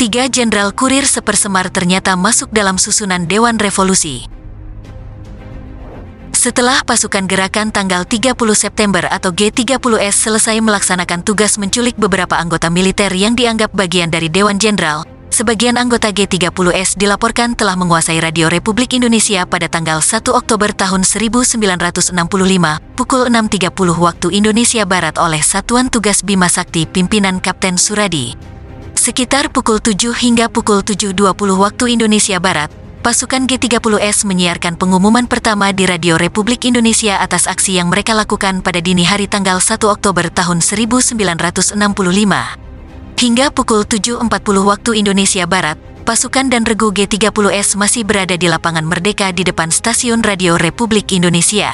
3 Jenderal Kurir Sepersemar ternyata masuk dalam susunan Dewan Revolusi. Setelah pasukan gerakan tanggal 30 September atau G30S selesai melaksanakan tugas menculik beberapa anggota militer yang dianggap bagian dari Dewan Jenderal, sebagian anggota G30S dilaporkan telah menguasai Radio Republik Indonesia pada tanggal 1 Oktober tahun 1965, pukul 6.30 waktu Indonesia Barat oleh Satuan Tugas Bima Sakti pimpinan Kapten Suradi. Sekitar pukul 7 hingga pukul 7.20 waktu Indonesia Barat, pasukan G30S menyiarkan pengumuman pertama di Radio Republik Indonesia atas aksi yang mereka lakukan pada dini hari tanggal 1 Oktober tahun 1965. Hingga pukul 7.40 waktu Indonesia Barat, pasukan dan regu G30S masih berada di lapangan Merdeka di depan stasiun Radio Republik Indonesia.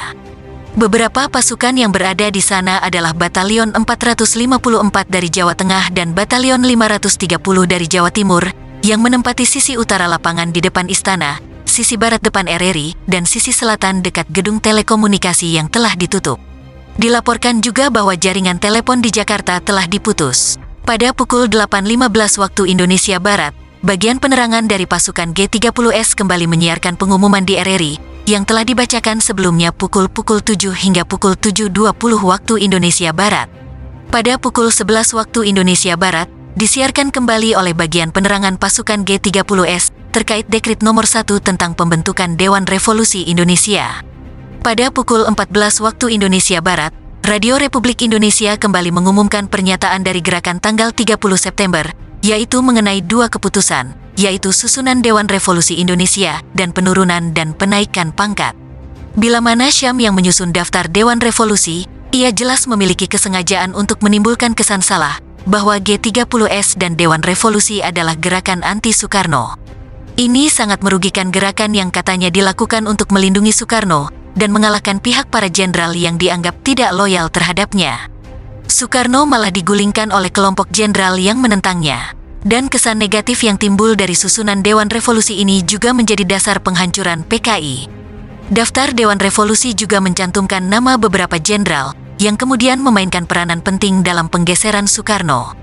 Beberapa pasukan yang berada di sana adalah Batalion 454 dari Jawa Tengah dan Batalion 530 dari Jawa Timur, yang menempati sisi utara lapangan di depan istana, sisi barat depan RRI, dan sisi selatan dekat gedung telekomunikasi yang telah ditutup. Dilaporkan juga bahwa jaringan telepon di Jakarta telah diputus. Pada pukul 8.15 waktu Indonesia Barat, bagian penerangan dari pasukan G30S kembali menyiarkan pengumuman di RRI, yang telah dibacakan sebelumnya pukul 7 hingga pukul 7.20 waktu Indonesia Barat. Pada pukul 11 waktu Indonesia Barat, disiarkan kembali oleh bagian penerangan pasukan G30S terkait Dekrit Nomor 1 tentang pembentukan Dewan Revolusi Indonesia. Pada pukul 14 waktu Indonesia Barat, Radio Republik Indonesia kembali mengumumkan pernyataan dari gerakan tanggal 30 September, yaitu mengenai 2 keputusan, yaitu susunan Dewan Revolusi Indonesia dan penurunan dan penaikan pangkat. Bila mana Syam yang menyusun daftar Dewan Revolusi, ia jelas memiliki kesengajaan untuk menimbulkan kesan salah bahwa G30S dan Dewan Revolusi adalah gerakan anti-Soekarno. Ini sangat merugikan gerakan yang katanya dilakukan untuk melindungi Soekarno dan mengalahkan pihak para jenderal yang dianggap tidak loyal terhadapnya. Soekarno malah digulingkan oleh kelompok jenderal yang menentangnya. Dan kesan negatif yang timbul dari susunan Dewan Revolusi ini juga menjadi dasar penghancuran PKI. Daftar Dewan Revolusi juga mencantumkan nama beberapa jenderal yang kemudian memainkan peranan penting dalam penggeseran Soekarno.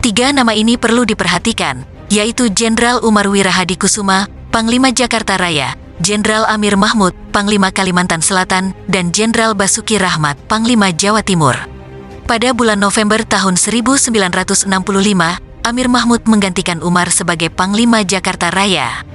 3 nama ini perlu diperhatikan, yaitu Jenderal Umar Wirahadikusuma, Panglima Jakarta Raya, Jenderal Amir Mahmud, Panglima Kalimantan Selatan, dan Jenderal Basuki Rahmat, Panglima Jawa Timur. Pada bulan November tahun 1965, Amir Mahmud menggantikan Umar sebagai Panglima Jakarta Raya.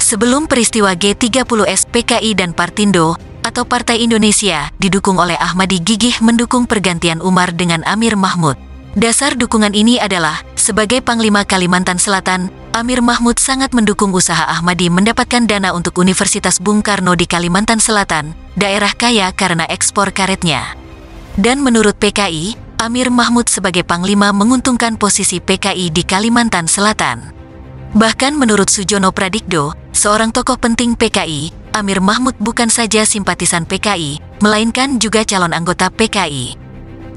Sebelum peristiwa G30S, PKI dan Partindo, atau Partai Indonesia, didukung oleh Ahmadi gigih mendukung pergantian Umar dengan Amir Mahmud. Dasar dukungan ini adalah, sebagai Panglima Kalimantan Selatan, Amir Mahmud sangat mendukung usaha Ahmadi mendapatkan dana untuk Universitas Bung Karno di Kalimantan Selatan, daerah kaya karena ekspor karetnya. Dan menurut PKI, Amir Mahmud sebagai Panglima menguntungkan posisi PKI di Kalimantan Selatan. Bahkan menurut Sujono Pradikdo, seorang tokoh penting PKI, Amir Mahmud bukan saja simpatisan PKI, melainkan juga calon anggota PKI.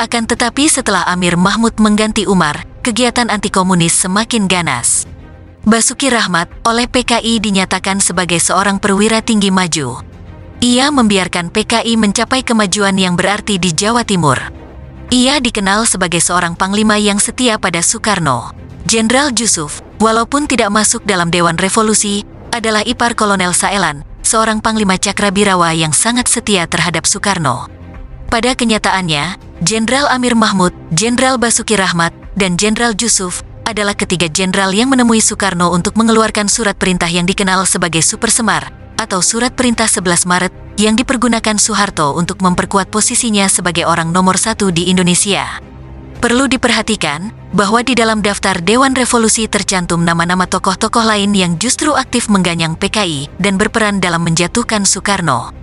Akan tetapi setelah Amir Mahmud mengganti Umar, kegiatan anti-komunis semakin ganas. Basuki Rahmat oleh PKI dinyatakan sebagai seorang perwira tinggi maju. Ia membiarkan PKI mencapai kemajuan yang berarti di Jawa Timur. Ia dikenal sebagai seorang panglima yang setia pada Soekarno. Jenderal Jusuf, walaupun tidak masuk dalam Dewan Revolusi, adalah ipar Kolonel Saelan, seorang panglima Cakrabirawa yang sangat setia terhadap Soekarno. Pada kenyataannya, Jenderal Amir Mahmud, Jenderal Basuki Rahmat, dan Jenderal Jusuf adalah ketiga jenderal yang menemui Soekarno untuk mengeluarkan surat perintah yang dikenal sebagai Super Semar, atau Surat Perintah 11 Maret, yang dipergunakan Soeharto untuk memperkuat posisinya sebagai orang nomor 1 di Indonesia. Perlu diperhatikan bahwa di dalam daftar Dewan Revolusi tercantum nama-nama tokoh-tokoh lain yang justru aktif mengganyang PKI dan berperan dalam menjatuhkan Soekarno.